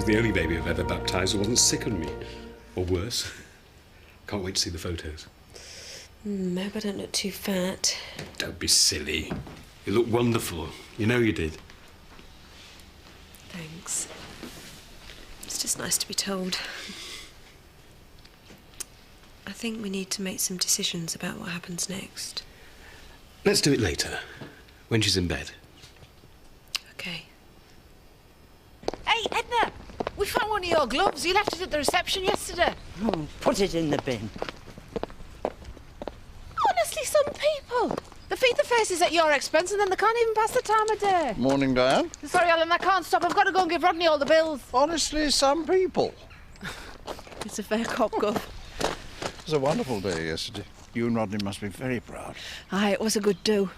She's the only baby I've ever baptised who wasn't sick on me. Or worse. Can't wait to see the photos. I hope I don't look too fat. Don't be silly. You look wonderful. You know you did. Thanks. It's just nice to be told. I think we need to make some decisions about what happens next. Let's do it later, when she's in bed. Okay. Hey, Edna! We found one of your gloves. You left it at the reception yesterday. Oh, put it in the bin. Honestly, some people. They feed the faces at your expense and then they can't even pass the time of day. Morning, Diane. Sorry, Alan, I can't stop. I've got to go and give Rodney all the bills. Honestly, some people. It's a fair cop, Gov. It was a wonderful day yesterday. You and Rodney must be very proud. Aye, it was a good do.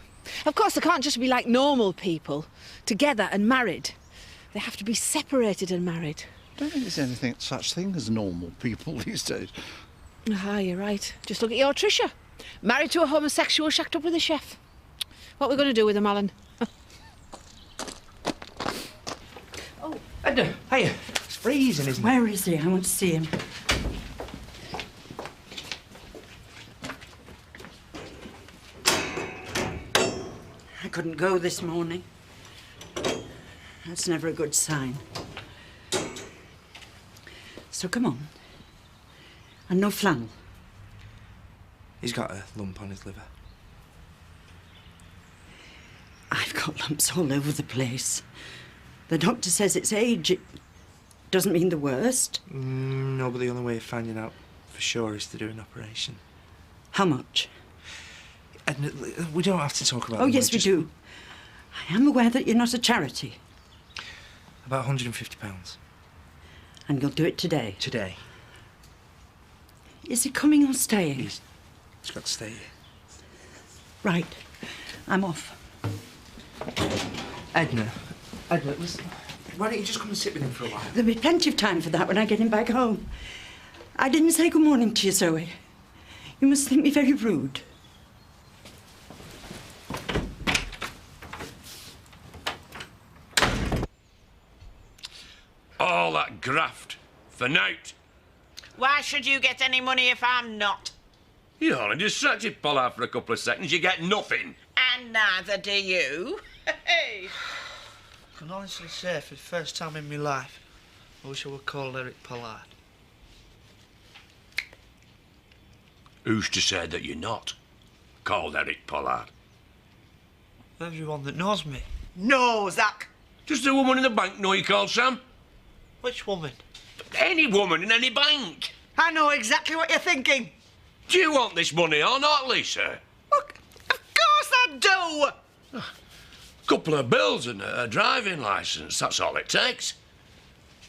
Of course, they can't just be like normal people, together and married. They have to be separated and married. I don't think there's anything such thing as normal people these days. Ah, you're right. Just look at your Tricia. Married to a homosexual, shacked up with a chef. What are we going to do with him, Alan? Oh, Edna, hiya. It's freezing, isn't it? Where is he? I want to see him. I couldn't go this morning. That's never a good sign. So come on. And no flannel. He's got a lump on his liver. I've got lumps all over the place. The doctor says it's age. It doesn't mean the worst. No, but the only way of finding out for sure is to do an operation. How much? Edna, we don't have to talk about Oh, the yes, we do. I am aware that you're not a charity. About £150. And you'll do it today. Today. Is he coming or staying? He's got to stay here. Right. I'm off. Edna, listen. Why don't you just come and sit with him for a while? There'll be plenty of time for that when I get him back home. I didn't say good morning to you, Zoe. You must think me very rude. All that graft for nought. Why should you get any money if I'm not? You only distracted Pollard for a couple of seconds, you get nothing. And neither do you. Hey. I can honestly say, for the first time in my life, I wish I were called Eric Pollard. Who's to say that you're not called Eric Pollard? Everyone that knows me. No, Zach. Just a woman in the bank know you called Sam? Which woman? Any woman in any bank. I know exactly what you're thinking. Do you want this money or not, Lisa? Look, of course I do. Couple of bills and a driving licence, that's all it takes.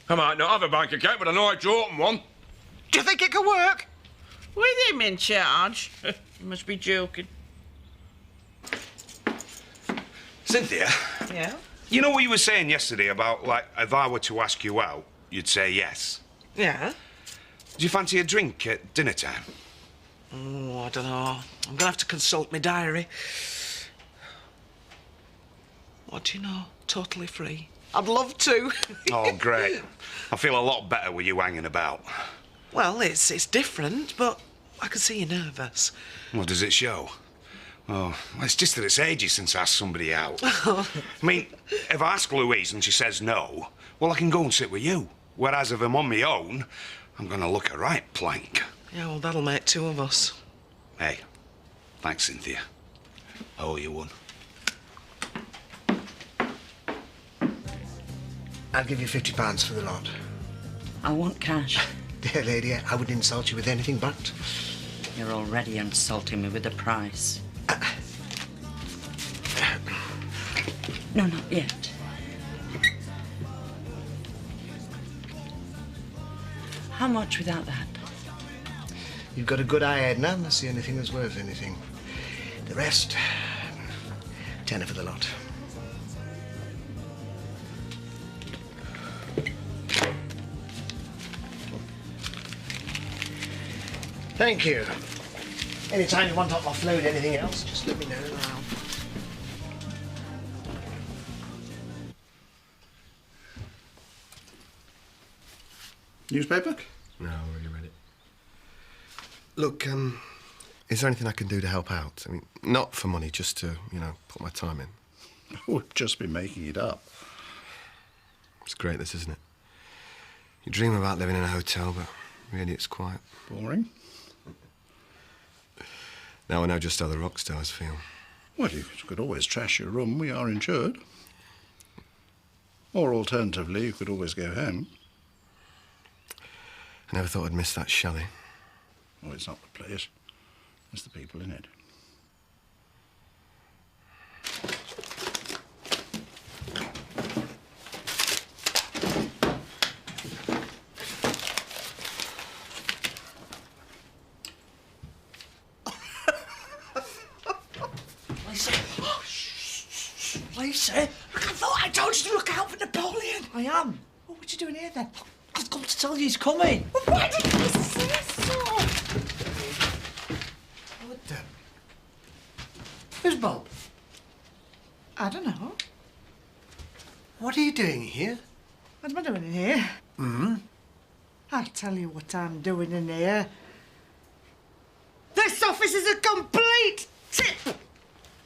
I might not have a bank account, but I know how to open one. Do you think it could work? With him in charge? You must be joking. Cynthia? Yeah? You know what you were saying yesterday about, like, if I were to ask you out, you'd say yes? Yeah? Do you fancy a drink at dinner time? Oh, I don't know. I'm gonna have to consult my diary. What do you know? Totally free. I'd love to. Oh, great. I feel a lot better with you hanging about. Well, it's different, but I can see you're nervous. Well, does it show? Oh, well, it's just that it's ages since I asked somebody out. I mean, if I ask Louise and she says no, well, I can go and sit with you. Whereas if I'm on my own, I'm gonna look a right plank. Yeah, well, that'll make two of us. Hey, thanks, Cynthia. I owe you one. I'll give you £50 for the lot. I want cash. Dear lady, I wouldn't insult you with anything but. You're already insulting me with a price. No, not yet. How much without that? You've got a good eye, Edna. That's the only thing that's worth anything. The rest, tenner for the lot. Thank you. Anytime you want to offload anything else, just let me know. Newspaper? No, I already read it. Look, is there anything I can do to help out? I mean, not for money, just to, put my time in. We've just been making it up. It's great, this, isn't it? You dream about living in a hotel, but really it's quite boring. Now I know just how the rock stars feel. Well, you could always trash your room. We are insured. Or alternatively, you could always go home. I never thought I'd miss that chalet. Oh, it's not the place. It's the people in it. Lisa, I thought I told you to look out for Napoleon. I am. What were you doing here then? I've come to tell you he's coming. Well, why didn't you say so? What the? Who's Bob? I don't know. What are you doing here? What am I doing in here? Hmm? I'll tell you what I'm doing in here. This office is a complete tip.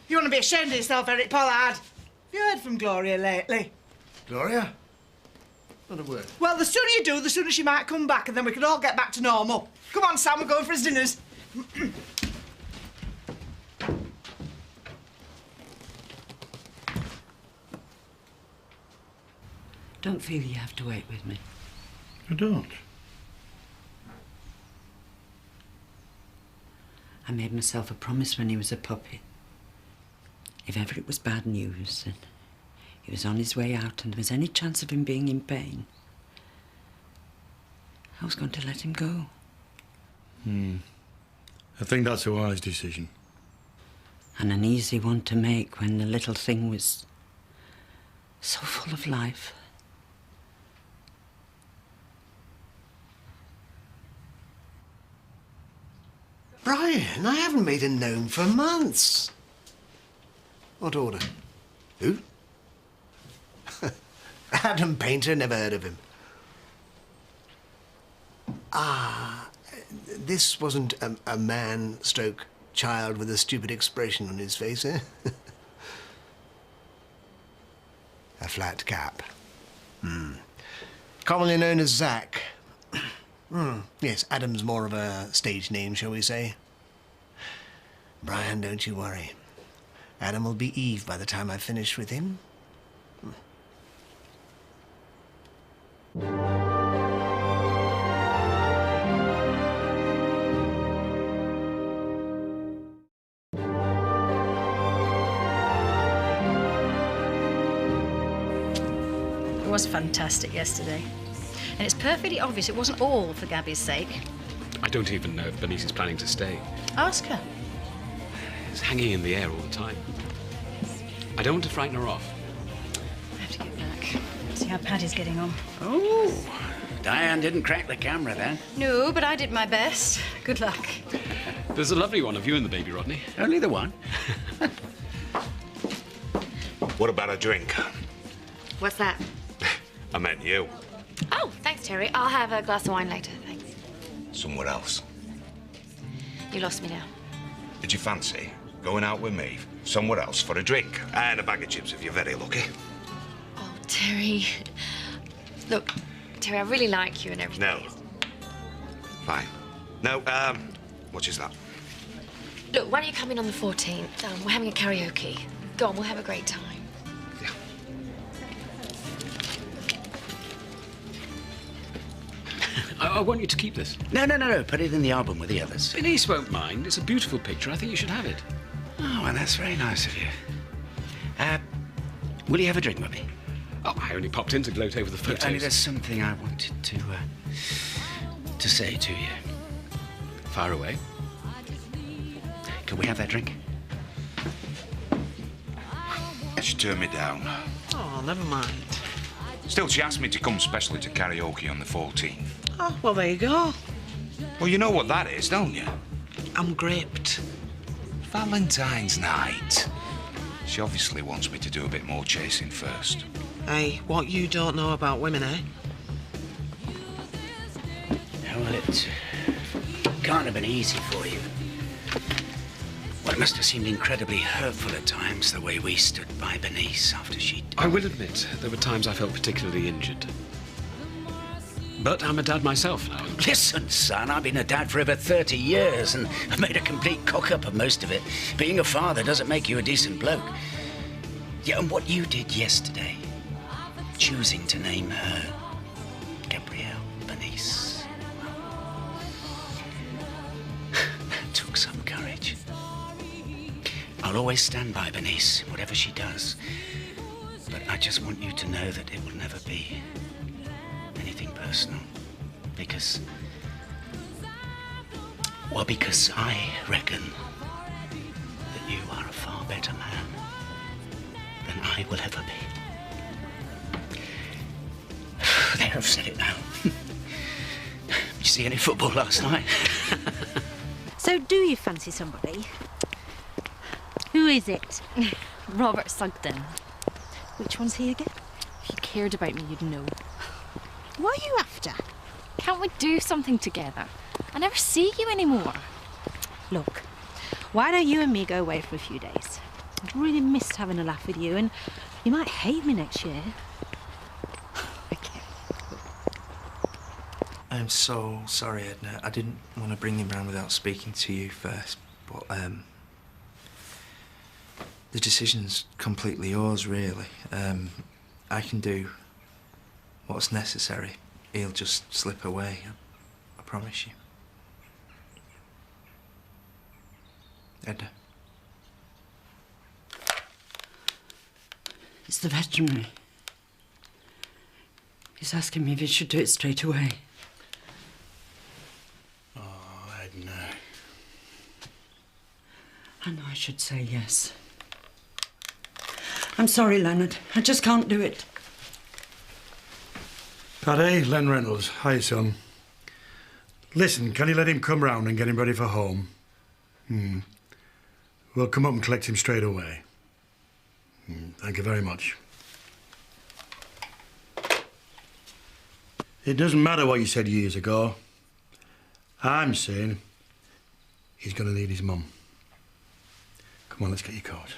You want to be ashamed of yourself, Eric Pollard. Have you heard from Gloria lately? Gloria? Not a word. Well, the sooner you do, the sooner she might come back, and then we can all get back to normal. Come on, Sam, we're going for his dinners. Don't feel you have to wait with me. I don't. I made myself a promise when he was a puppy. If ever it was bad news and he was on his way out and there was any chance of him being in pain, I was going to let him go. I think that's a wise decision. And an easy one to make when the little thing was so full of life. Brian, I haven't made a gnome for months. What order? Who? Adam Painter, never heard of him. Ah, this wasn't a man stroke child with a stupid expression on his face, eh? A flat cap. Commonly known as Zack. Yes, Adam's more of a stage name, shall we say. Brian, don't you worry. Adam will be Eve by the time I've finished with him. It was fantastic yesterday. And it's perfectly obvious it wasn't all for Gabby's sake. I don't even know if Bernice is planning to stay. Ask her. It's hanging in the air all the time. I don't want to frighten her off. I have to get back. See how Paddy's getting on. Oh, Diane didn't crack the camera then. No, but I did my best. Good luck. There's a lovely one of you and the baby, Rodney. Only the one. What about a drink? What's that? I meant you. Oh, thanks, Terry. I'll have a glass of wine later, thanks. Somewhere else. You lost me now. Did you fancy going out with me somewhere else for a drink? And a bag of chips if you're very lucky. Oh, Terry. Look, Terry, I really like you and everything. No. Fine. No, what is that? Look, why don't you come in on the 14th? We're having a karaoke. Go on, we'll have a great time. I want you to keep this. No. Put it in the album with the others. Bernice won't mind. It's a beautiful picture. I think you should have it. Oh, well, that's very nice of you. Will you have a drink with me? Oh, I only popped in to gloat over the photos. Only there's something I wanted to say to you. Fire away. Can we have that drink? She turned me down. Oh, never mind. Still, she asked me to come specially to karaoke on the 14th. Oh, well, there you go. Well, you know what that is, don't you? I'm gripped. Valentine's night. She obviously wants me to do a bit more chasing first. Hey, what you don't know about women, eh? it can't have been easy for you. Well, it must have seemed incredibly hurtful at times, the way we stood by Bernice after she'd... I will admit, there were times I felt particularly injured. But I'm a dad myself now. Listen, son, I've been a dad for over 30 years, and I've made a complete cock-up of most of it. Being a father doesn't make you a decent bloke. Yeah, and what you did yesterday, choosing to name her Gabrielle Bernice, that took some courage. I'll always stand by Bernice, whatever she does. But I just want you to know that it will never be anything personal. Because I reckon that you are a far better man than I will ever be. There, I've said it now. Did you see any football last night? So, do you fancy somebody? Who is it? Robert Sugden. Which one's he again? If you cared about me, you'd know. What are you after? Can't we do something together? I never see you anymore. Look, why don't you and me go away for a few days? I've really missed having a laugh with you, and you might hate me next year. I'm so sorry, Edna. I didn't want to bring him round without speaking to you first, but the decision's completely yours, really. I can do what's necessary. He'll just slip away, I promise you. Edna. It's the veterinary. He's asking me if he should do it straight away. Oh, Edna. I know I should say yes. I'm sorry, Leonard. I just can't do it. Paddy, Len Reynolds. Hi, son. Listen, can you let him come round and get him ready for home? We'll come up and collect him straight away. Thank you very much. It doesn't matter what you said years ago. I'm saying he's going to need his mum. Come on, let's get your coat.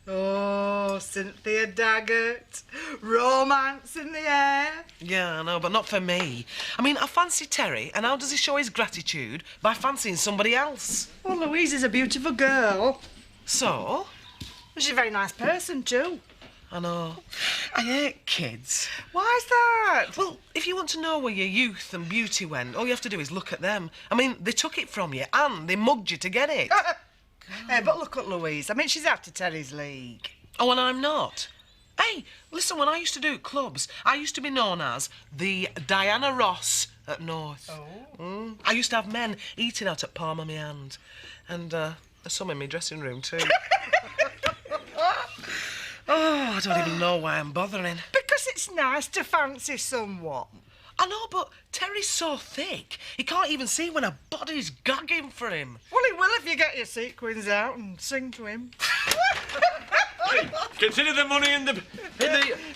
Oh, Cynthia Daggett. Romance in the air. Yeah, I know, but not for me. I mean, I fancy Terry, and how does he show his gratitude? By fancying somebody else. Well, Louise is a beautiful girl. So? She's a very nice person, too. I know. I hate kids. Why's that? Well, if you want to know where your youth and beauty went, all you have to do is look at them. I mean, they took it from you, and they mugged you to get it. Hey, but look at Louise. I mean, she's out to Terry's league. Oh, and I'm not. Hey, listen, when I used to do clubs, I used to be known as the Diana Ross at North. Oh. I used to have men eating out at palm of my hand. And there's some in my dressing room, too. Oh, I don't even know why I'm bothering. Because it's nice to fancy someone. I know, but Terry's so thick, he can't even see when a body's gagging for him. Well, he will if you get your sequins out and sing to him. Hey, consider the money in the...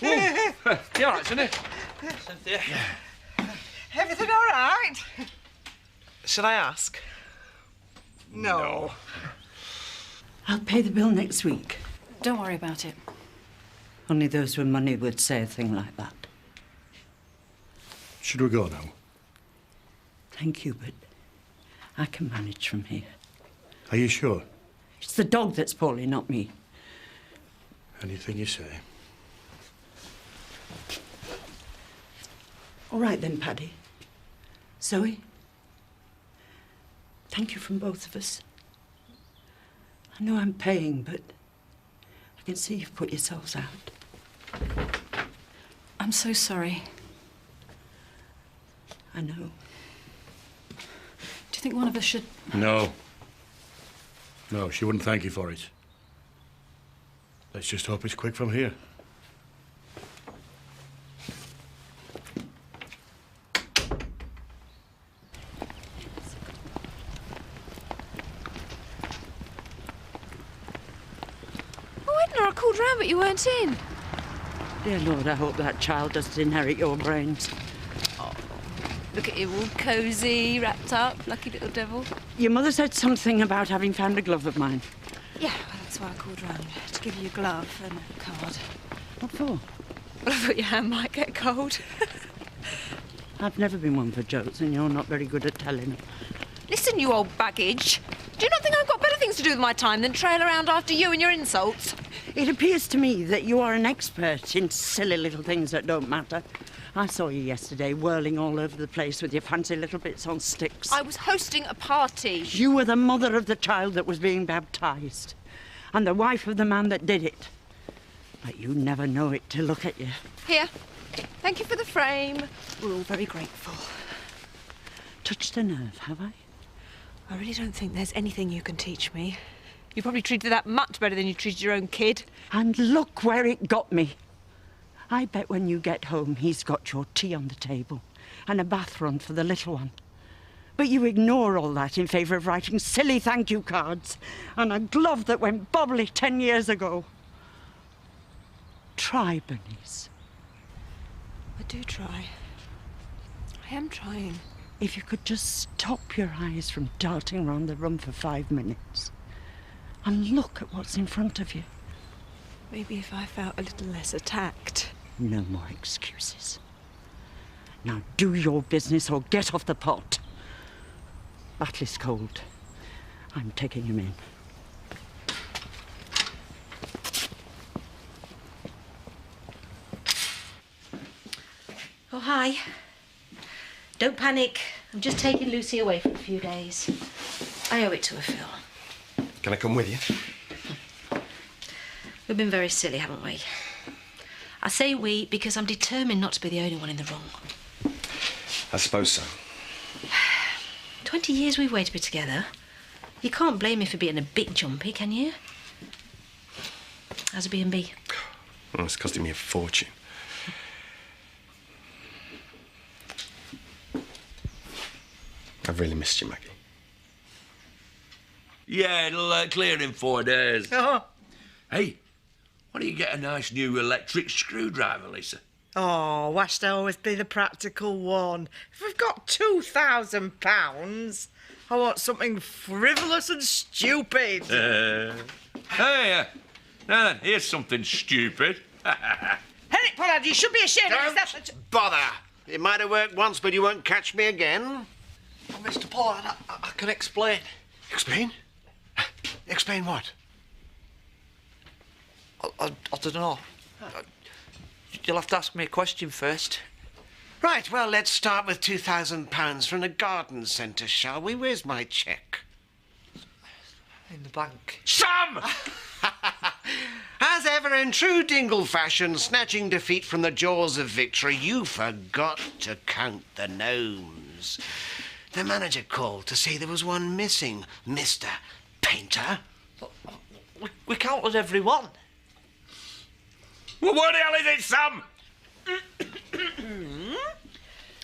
Whoa. You all right, Sonny? Cynthia. Everything all right? Should I ask? No. I'll pay the bill next week. Don't worry about it. Only those with money would say a thing like that. Should we go now? Thank you, but I can manage from here. Are you sure? It's the dog that's poorly, not me. Anything you say. All right then, Paddy. Zoe, thank you from both of us. I know I'm paying, but I can see you've put yourselves out. I'm so sorry. I know. Do you think one of us should... No. No, she wouldn't thank you for it. Let's just hope it's quick from here. Oh, Edna, I called round, but you weren't in. Dear Lord, I hope that child doesn't inherit your brains. Look at him, all cosy, wrapped up, lucky little devil. Your mother said something about having found a glove of mine. Yeah, well, that's why I called round, to give you a glove and a card. What for? Well, I thought your hand might get cold. I've never been one for jokes, and you're not very good at telling. Listen, you old baggage. Do you not think I've got better things to do with my time than trail around after you and your insults? It appears to me that you are an expert in silly little things that don't matter. I saw you yesterday whirling all over the place with your fancy little bits on sticks. I was hosting a party. You were the mother of the child that was being baptised, and the wife of the man that did it. But you never know it to look at you. Here. Thank you for the frame. We're all very grateful. Touched a nerve, have I? I really don't think there's anything you can teach me. You probably treated that much better than you treated your own kid. And look where it got me. I bet when you get home, he's got your tea on the table and a bath run for the little one. But you ignore all that in favour of writing silly thank you cards and a glove that went bobbly 10 years ago. Try, Bernice. I do try. I am trying. If you could just stop your eyes from darting round the room for 5 minutes and look at what's in front of you. Maybe if I felt a little less attacked. No more excuses. Now do your business or get off the pot. Batley's cold. I'm taking him in. Oh, hi. Don't panic. I'm just taking Lucy away for a few days. I owe it to her, Phil. Can I come with you? We've been very silly, haven't we? I say we because I'm determined not to be the only one in the wrong. I suppose so. 20 years we've waited to be together. You can't blame me for being a bit jumpy, can you? How's a B&B? Well, it's costing me a fortune. I've really missed you, Maggie. Yeah, it'll clear in 4 days. Oh. Hey, why don't you get a nice new electric screwdriver, Lisa? Oh, why should I always be the practical one? If we've got £2,000, I want something frivolous and stupid. Hey, now then, here's something stupid. Henrik Pollard, you should be ashamed of yourself. Don't bother. It might have worked once, but you won't catch me again. Oh, Mr. Pollard, I can explain. Explain? Explain what? I don't know. You'll have to ask me a question first. Right, well, let's start with £2,000 from the garden centre, shall we? Where's my cheque? In the bank. Sam! As ever, in true Dingle fashion, snatching defeat from the jaws of victory, you forgot to count the gnomes. The manager called to say there was one missing, Mr. Painter. We counted every one. Well, what the hell is it, Sam?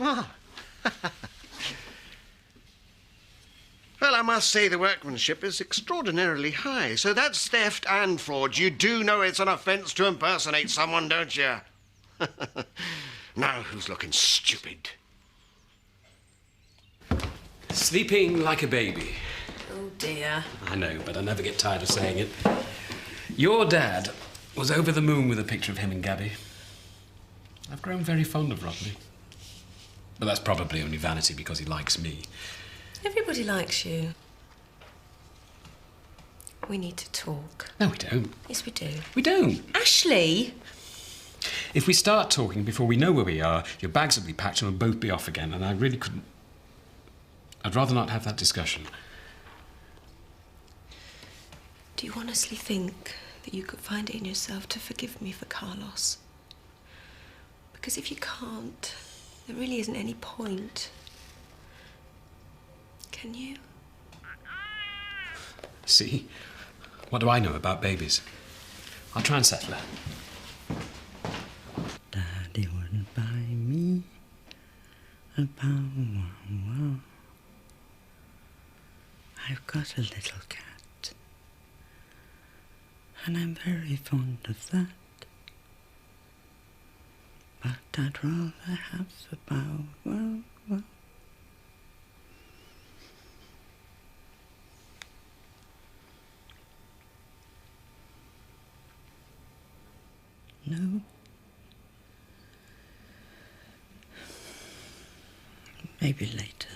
Ah. Well, I must say the workmanship is extraordinarily high. So that's theft and fraud. You do know it's an offence to impersonate someone, don't you? Now, who's looking stupid? Sleeping like a baby. Oh, dear. I know, but I never get tired of saying it. Your dad was over the moon with a picture of him and Gabby. I've grown very fond of Rodney. But that's probably only vanity because he likes me. Everybody likes you. We need to talk. No, we don't. Yes, we do. We don't. Ashley! If we start talking before we know where we are, your bags will be packed and we'll both be off again, and I really couldn't... I'd rather not have that discussion. Do you honestly think that you could find it in yourself to forgive me for Carlos? Because if you can't, there really isn't any point. Can you? See? What do I know about babies? I'll try and settle her. Daddy would buy me a pound. Wow. I've got a little cat, and I'm very fond of that. But I'd rather have the bow wow, wow, No. Maybe later.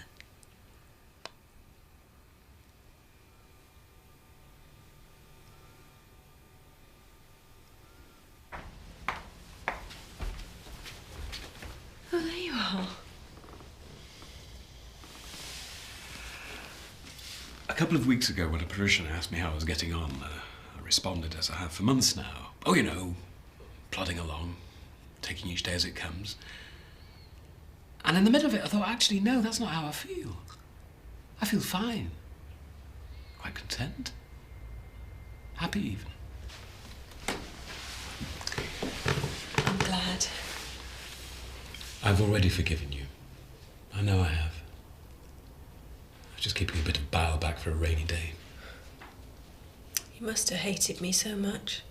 Oh, there you are. A couple of weeks ago, when a parishioner asked me how I was getting on, I responded as I have for months now. Oh, you know, plodding along, taking each day as it comes. And in the middle of it, I thought, actually, no, that's not how I feel. I feel fine. Quite content. Happy, even. I'm glad. I've already forgiven you. I know I have. I was just keeping a bit of bile back for a rainy day. You must have hated me so much.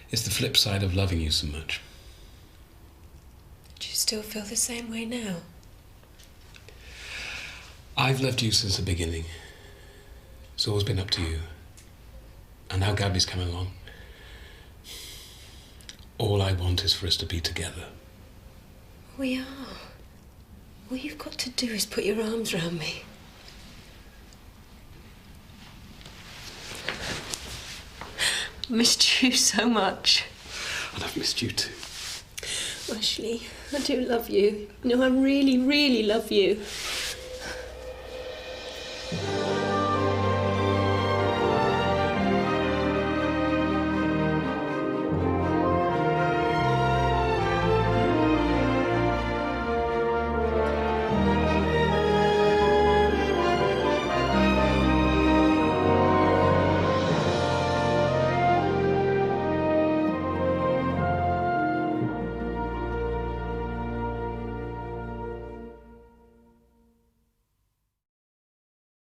It's the flip side of loving you so much. Do you still feel the same way now? I've loved you since the beginning. It's always been up to you. And now Gabby's come along. All I want is for us to be together. We are. All you've got to do is put your arms around me. I missed you so much. And I've missed you too. Ashley, I do love you. You know, I really, really love you.